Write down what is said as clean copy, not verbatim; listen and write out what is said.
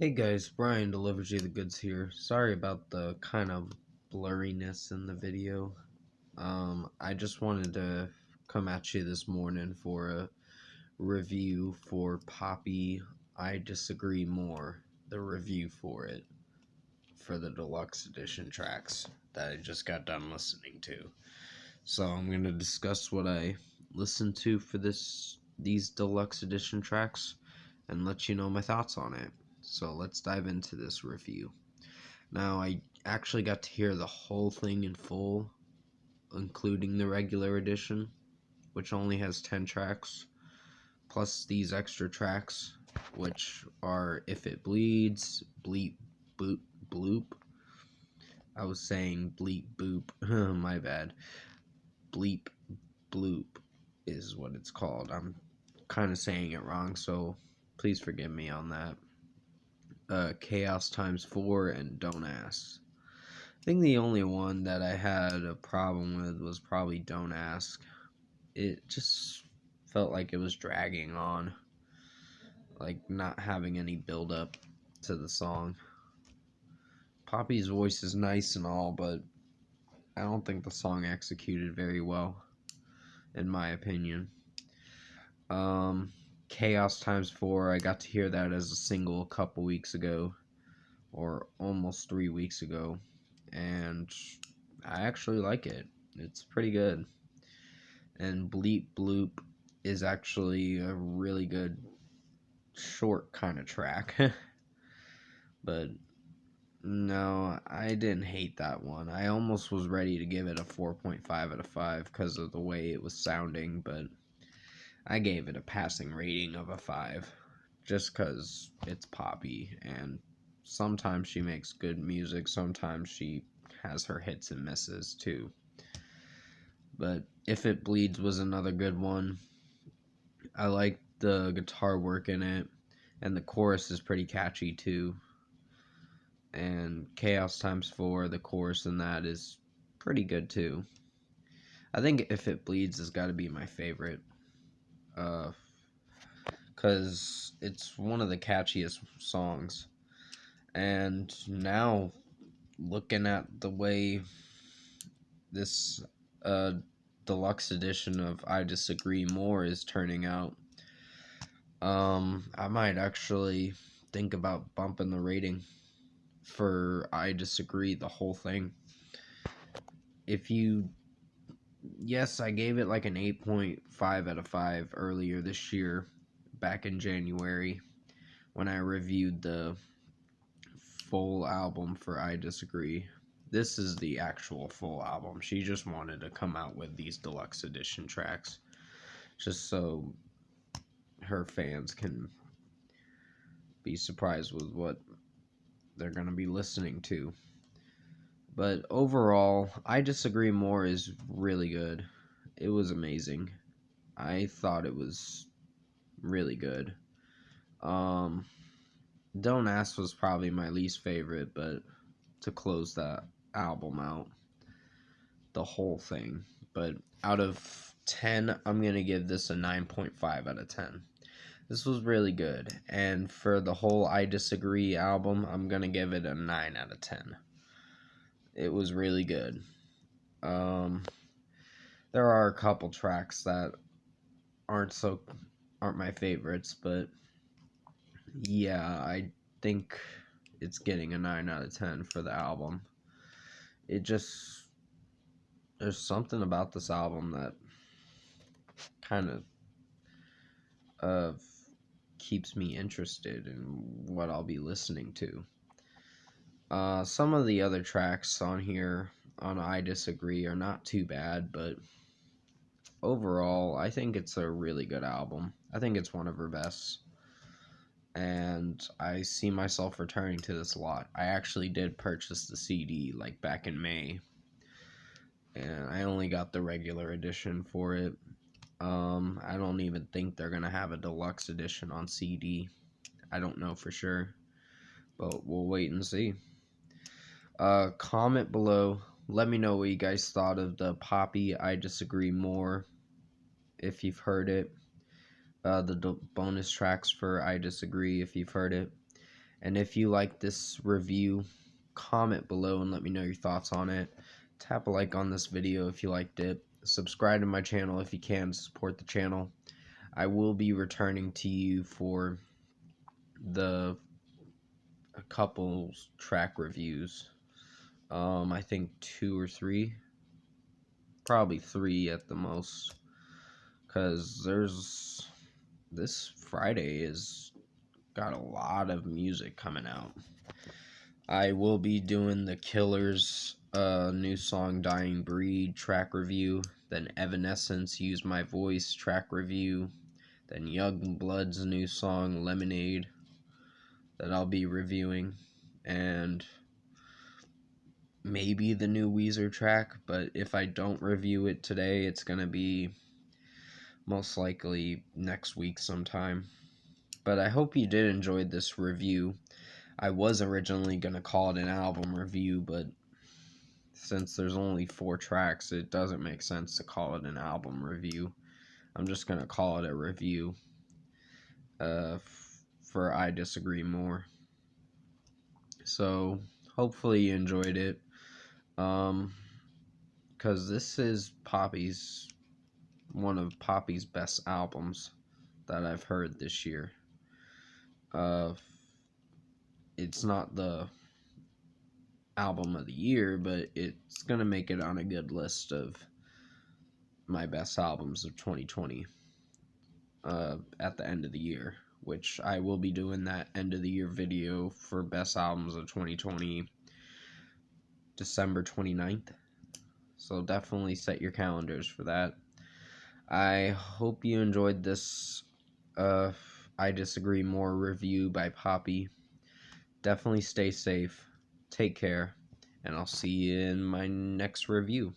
Hey guys, Brian delivers you the goods here. Sorry about the kind of blurriness in the video. I just wanted to come at you this morning for a review for Poppy I Disagree More, the review for it, for the deluxe edition tracks that I just got done listening to. So I'm going to discuss what I listened to for these deluxe edition tracks and let you know my thoughts on it. So let's dive into this review. Now, I actually got to hear the whole thing in full, including the regular edition, which only has 10 tracks, plus these extra tracks, which are If It Bleeds, Bleep Boop Bloop. I was saying Bleep Boop, my bad. Bleep Bloop is what it's called. I'm kind of saying it wrong, so please forgive me on that. Chaos Times 4 and Don't Ask. I think the only one that I had a problem with was probably Don't Ask. It just felt like it was dragging on, like not having any build up to the song. Poppy's voice is nice and all, but I don't think the song executed very well, in my opinion. Um, Chaos Times 4, I got to hear that as a single a couple weeks ago, or almost 3 weeks ago, and I actually like it. It's pretty good. And Bleep Bloop is actually a really good short kind of track. But no, I didn't hate that one. I almost was ready to give it a 4.5 out of 5 because of the way it was sounding, but I gave it a passing rating of a 5 just because it's Poppy, and sometimes she makes good music, sometimes she has her hits and misses too. But If It Bleeds was another good one. I like the guitar work in it, and the chorus is pretty catchy too. And Chaos Times 4, the chorus in that is pretty good too. I think If It Bleeds has got to be my favorite, because it's one of the catchiest songs. And now, looking at the way this deluxe edition of I Disagree More is turning out, I might actually think about bumping the rating for I Disagree, the whole thing. If you, yes, I gave it like an 8.5 out of 5 earlier this year, back in January, when I reviewed the full album for I Disagree. This is the actual full album. She just wanted to come out with these deluxe edition tracks just so her fans can be surprised with what they're going to be listening to. But overall, I Disagree More is really good. It was amazing. I thought it was really good. Um, Don't Ask was probably my least favorite, but to close that album out, the whole thing. But out of 10, I'm going to give this a 9.5 out of 10. This was really good. And for the whole I Disagree album, I'm going to give it a 9 out of 10. It was really good. Um, there are a couple tracks that aren't my favorites, but yeah, I think it's getting a 9 out of 10 for the album. It just, there's something about this album that kind of uh, keeps me interested in what I'll be listening to. Some of the other tracks on here on I Disagree are not too bad, but overall, I think it's a really good album. I think it's one of her best, and I see myself returning to this a lot. I actually did purchase the CD like back in May, and I only got the regular edition for it. I don't even think they're gonna have a deluxe edition on CD. I don't know for sure, but we'll wait and see. Comment below. Let me know what you guys thought of the Poppy I Disagree More, if you've heard it. The bonus tracks for I Disagree, if you've heard it. And if you like this review, comment below and let me know your thoughts on it. Tap a like on this video if you liked it. Subscribe to my channel if you can, support the channel. I will be returning to you for a couple track reviews. I think 2 or 3, probably 3 at the most, because this Friday is got a lot of music coming out. I will be doing the Killers new song Dying Breed track review, then Evanescence Use My Voice track review, then Youngblood's new song Lemonade that I'll be reviewing, and maybe the new Weezer track, but if I don't review it today, it's going to be most likely next week sometime. But I hope you did enjoy this review. I was originally going to call it an album review, but since there's only 4 tracks, it doesn't make sense to call it an album review. I'm just going to call it a review for I Disagree More. So, hopefully you enjoyed it. Because this is one of Poppy's best albums that I've heard this year. It's not the album of the year, but it's gonna make it on a good list of my best albums of 2020 at the end of the year, which I will be doing that end of the year video for best albums of 2020 December 29th. So definitely set your calendars for that. I hope you enjoyed this I Disagree More review by Poppy. Definitely stay safe, take care, and I'll see you in my next review.